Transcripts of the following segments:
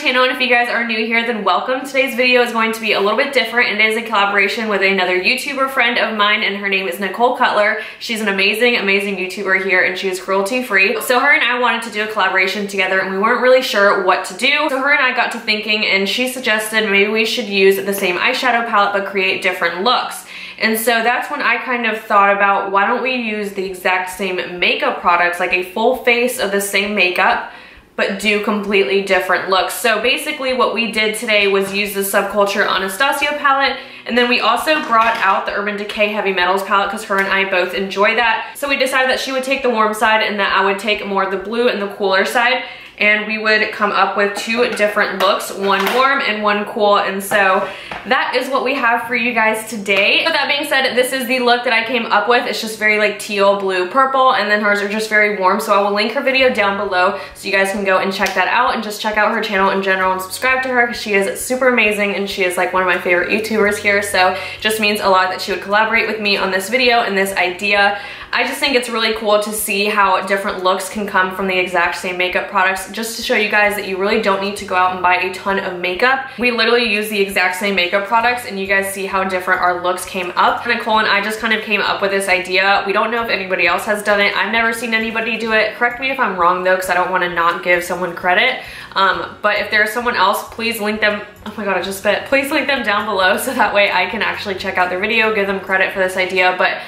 channel, and if you guys are new here, then welcome. Today's video is going to be a little bit different. It is a collaboration with another YouTuber friend of mine, and her name is Nicole Cutler. She's an amazing YouTuber here, and she is cruelty free. So her and I wanted to do a collaboration together, and we weren't really sure what to do. So her and I got to thinking, and she suggested maybe we should use the same eyeshadow palette but create different looks. And so that's when I kind of thought about, why don't we use the exact same makeup products, like a full face of the same makeup, but do completely different looks. So basically what we did today was use the Subculture Anastasia palette, and then we also brought out the Urban Decay Heavy Metals palette because her and I both enjoy that. So we decided that she would take the warm side and that I would take more of the blue and the cooler side, and we would come up with two different looks, one warm and one cool. And so that is what we have for you guys today. With that being said, this is the look that I came up with. It's just very like teal, blue, purple, and then hers are just very warm. So I will link her video down below so you guys can go and check that out, and just check out her channel in general and subscribe to her because she is super amazing and she is like one of my favorite YouTubers here. So it just means a lot that she would collaborate with me on this video and this idea. I just think it's really cool to see how different looks can come from the exact same makeup products, just to show you guys that you really don't need to go out and buy a ton of makeup. We literally use the exact same makeup products, and you guys see how different our looks came up. Nicole and I just kind of came up with this idea. We don't know if anybody else has done it. I've never seen anybody do it. Correct me if I'm wrong though, because I don't want to not give someone credit. But if there's someone else, please link them. Oh my god, I just spit. Please link them down below so that way I can actually check out their video, give them credit for this idea. But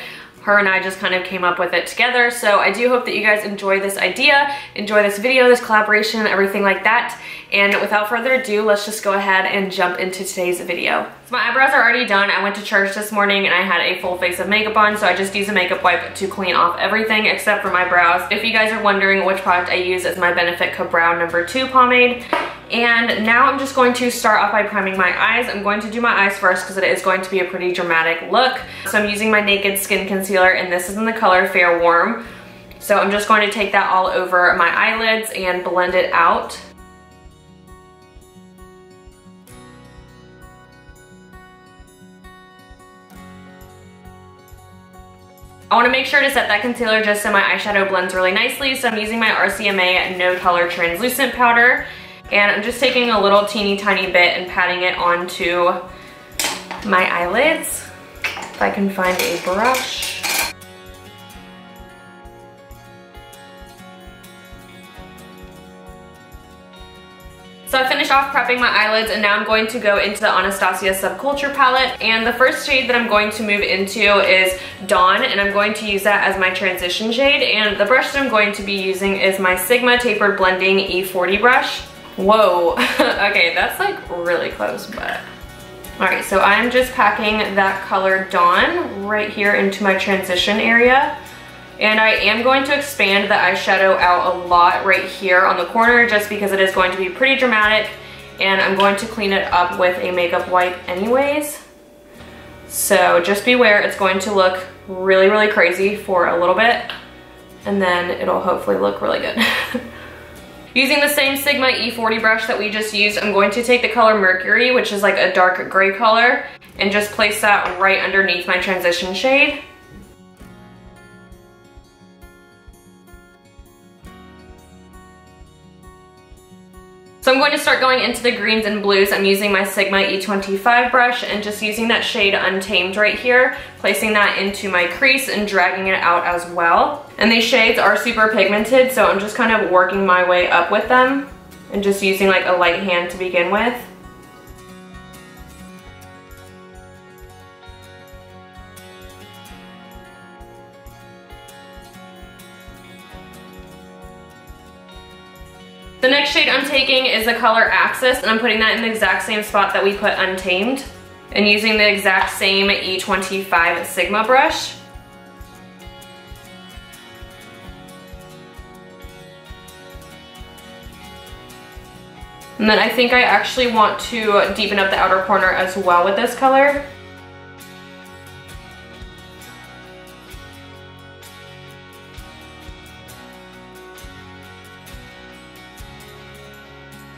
her and I just kind of came up with it together. So I do hope that you guys enjoy this idea, enjoy this video, this collaboration, everything like that. And without further ado, let's just go ahead and jump into today's video. So my eyebrows are already done. I went to church this morning and I had a full face of makeup on, so I just used a makeup wipe to clean off everything except for my brows. If you guys are wondering which product I use, is my Benefit Brow No. 2 pomade. And now I'm just going to start off by priming my eyes. I'm going to do my eyes first because it is going to be a pretty dramatic look. So I'm using my Naked Skin Concealer, and this is in the color Fair Warm. So I'm just going to take that all over my eyelids and blend it out. I want to make sure to set that concealer just so my eyeshadow blends really nicely. So I'm using my RCMA No Color Translucent Powder. And I'm just taking a little teeny tiny bit and patting it onto my eyelids. If I can find a brush. So I finished off prepping my eyelids, and now I'm going to go into the Anastasia Subculture Palette. And the first shade that I'm going to move into is Dawn, and I'm going to use that as my transition shade. And the brush that I'm going to be using is my Sigma Tapered Blending E40 brush. Whoa, okay, that's like really close, but. All right, so I'm just packing that color Dawn right here into my transition area. And I am going to expand the eyeshadow out a lot right here on the corner just because it is going to be pretty dramatic, and I'm going to clean it up with a makeup wipe anyways. So just beware, it's going to look really, really crazy for a little bit, and then it'll hopefully look really good. Using the same Sigma E40 brush that we just used, I'm going to take the color Mercury, which is like a dark gray color, and just place that right underneath my transition shade. So I'm going to start going into the greens and blues. I'm using my Sigma E25 brush and just using that shade Untamed right here, placing that into my crease and dragging it out as well. And these shades are super pigmented, so I'm just kind of working my way up with them and just using like a light hand to begin with. The next shade I'm taking is the color Axis, and I'm putting that in the exact same spot that we put Untamed, and using the exact same E25 Sigma brush. And then I think I actually want to deepen up the outer corner as well with this color.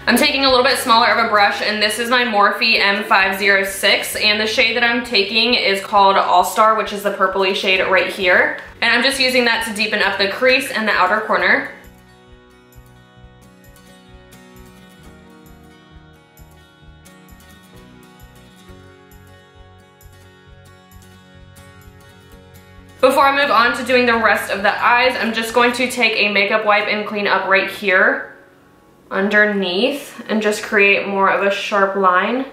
I'm taking a little bit smaller of a brush, and this is my Morphe M506, and the shade that I'm taking is called All Star, which is the purpley shade right here. And I'm just using that to deepen up the crease and the outer corner. Before I move on to doing the rest of the eyes, I'm just going to take a makeup wipe and clean up right here underneath and just create more of a sharp line.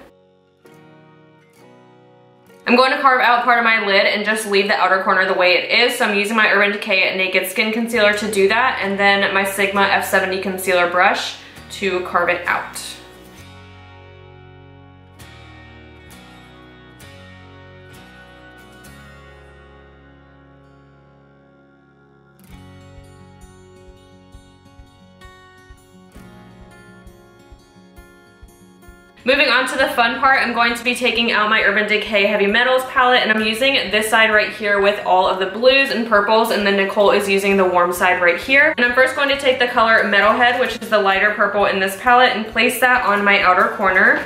I'm going to carve out part of my lid and just leave the outer corner the way it is. So I'm using my Urban Decay Naked Skin Concealer to do that, and then my Sigma F70 concealer brush to carve it out. Moving on to the fun part, I'm going to be taking out my Urban Decay Heavy Metals palette, and I'm using this side right here with all of the blues and purples, and then Nicole is using the warm side right here. And I'm first going to take the color Metalhead, which is the lighter purple in this palette, and place that on my outer corner.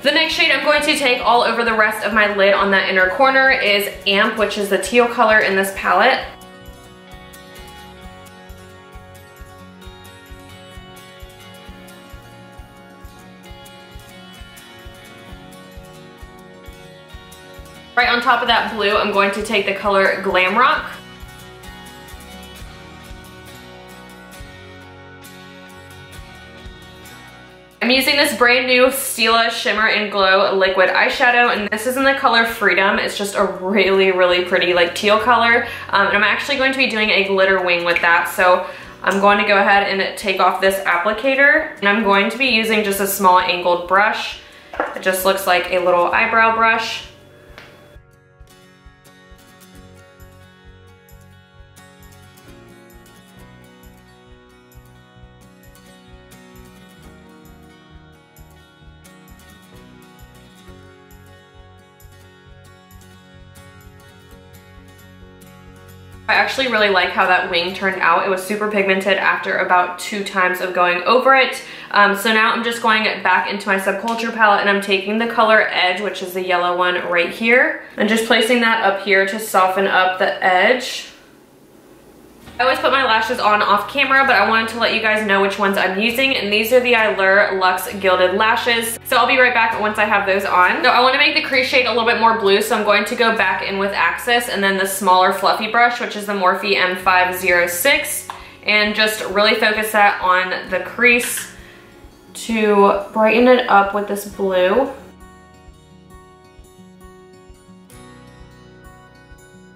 The next shade I'm going to take all over the rest of my lid on that inner corner is Amp, which is the teal color in this palette. Right on top of that blue, I'm going to take the color Glam Rock. I'm using this brand new Stila Shimmer and Glow liquid eyeshadow, and this is in the color Freedom. It's just a really, really pretty like teal color, and I'm actually going to be doing a glitter wing with that. So I'm going to go ahead and take off this applicator, and I'm going to be using just a small angled brush. It just looks like a little eyebrow brush. I actually really like how that wing turned out. It was super pigmented after about 2 times of going over it. So now I'm just going back into my Subculture palette, and I'm taking the color Edge, which is the yellow one right here, and just placing that up here to soften up the edge. I always put my lashes on off camera, but I wanted to let you guys know which ones I'm using, and these are the Eyelure Luxe Gilded Lashes. So I'll be right back once I have those on. So I want to make the crease shade a little bit more blue, so I'm going to go back in with Axis and then the smaller fluffy brush, which is the Morphe M506, and just really focus that on the crease to brighten it up with this blue.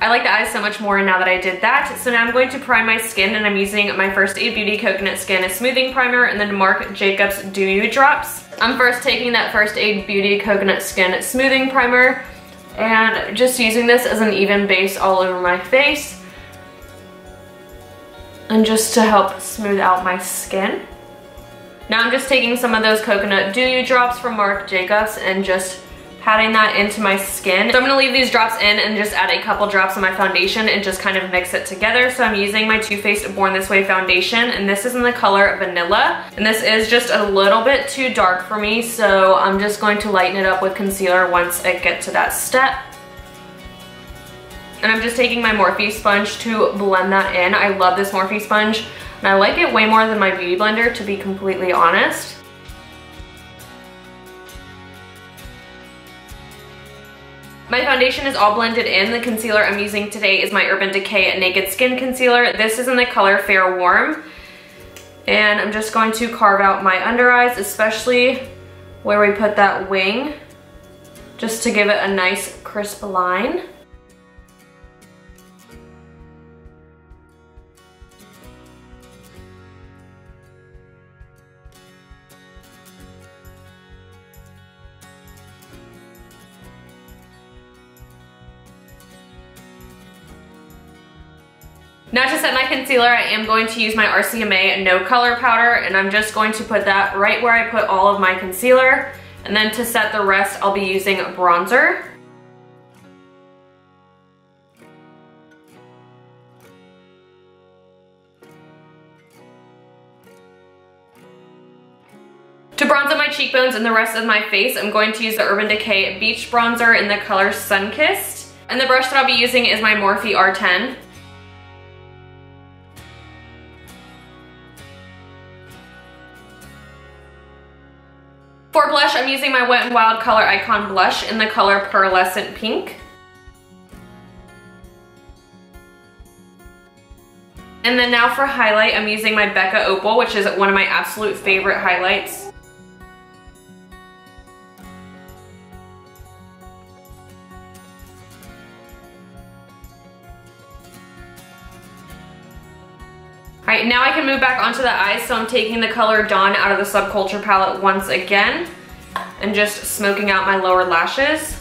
I like the eyes so much more now that I did that. So now I'm going to prime my skin, and I'm using my First Aid Beauty Coconut Skin Smoothing Primer and then Marc Jacobs Dew You Drops. I'm first taking that First Aid Beauty Coconut Skin Smoothing Primer and just using this as an even base all over my face, and just to help smooth out my skin. Now I'm just taking some of those Coconut Dew You Drops from Marc Jacobs and just patting that into my skin. So I'm gonna leave these drops in and just add a couple drops of my foundation and just kind of mix it together. So I'm using my Too Faced Born This Way foundation, and this is in the color Vanilla. And this is just a little bit too dark for me, so I'm just going to lighten it up with concealer once I get to that step. And I'm just taking my Morphe sponge to blend that in. I love this Morphe sponge, and I like it way more than my Beauty Blender, to be completely honest. My foundation is all blended in. The concealer I'm using today is my Urban Decay Naked Skin Concealer. This is in the color Fair Warm. And I'm just going to carve out my under eyes, especially where we put that wing, just to give it a nice crisp line. Now to set my concealer, I am going to use my RCMA No Color Powder, and I'm just going to put that right where I put all of my concealer. And then to set the rest, I'll be using bronzer. To bronze up my cheekbones and the rest of my face, I'm going to use the Urban Decay Beach Bronzer in the color Sunkissed. And the brush that I'll be using is my Morphe R10. blush, I'm using my Wet n Wild Color Icon blush in the color Pearlescent Pink. And then now for highlight, I'm using my Becca Opal, which is one of my absolute favorite highlights. Alright, now I can move back onto the eyes, so I'm taking the color Dawn out of the Subculture palette once again and just smoking out my lower lashes.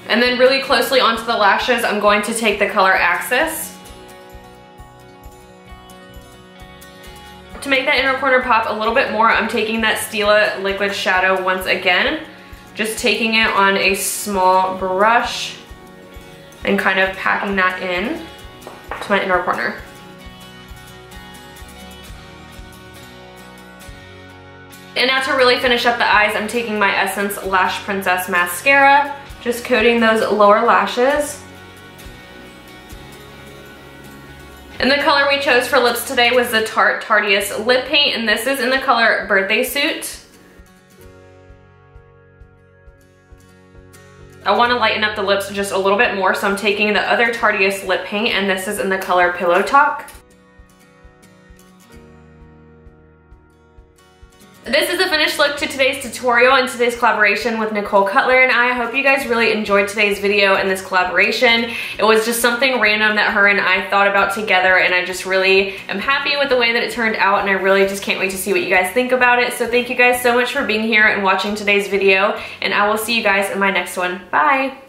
And then really closely onto the lashes, I'm going to take the color Axis. To make that inner corner pop a little bit more, I'm taking that Stila liquid shadow once again, just taking it on a small brush and kind of packing that in to my inner corner. And now to really finish up the eyes, I'm taking my Essence Lash Princess mascara, just coating those lower lashes. And the color we chose for lips today was the Tarte Tartiest lip paint, and this is in the color Birthday Suit. I want to lighten up the lips just a little bit more, so I'm taking the other Tartiest lip paint, and this is in the color Pillow Talk. This is the finished look to today's tutorial and today's collaboration with Nicole Cutler and I. Hope you guys really enjoyed today's video and this collaboration. It was just something random that her and I thought about together, and I just really am happy with the way that it turned out, and I really just can't wait to see what you guys think about it. So thank you guys so much for being here and watching today's video, and I will see you guys in my next one. Bye!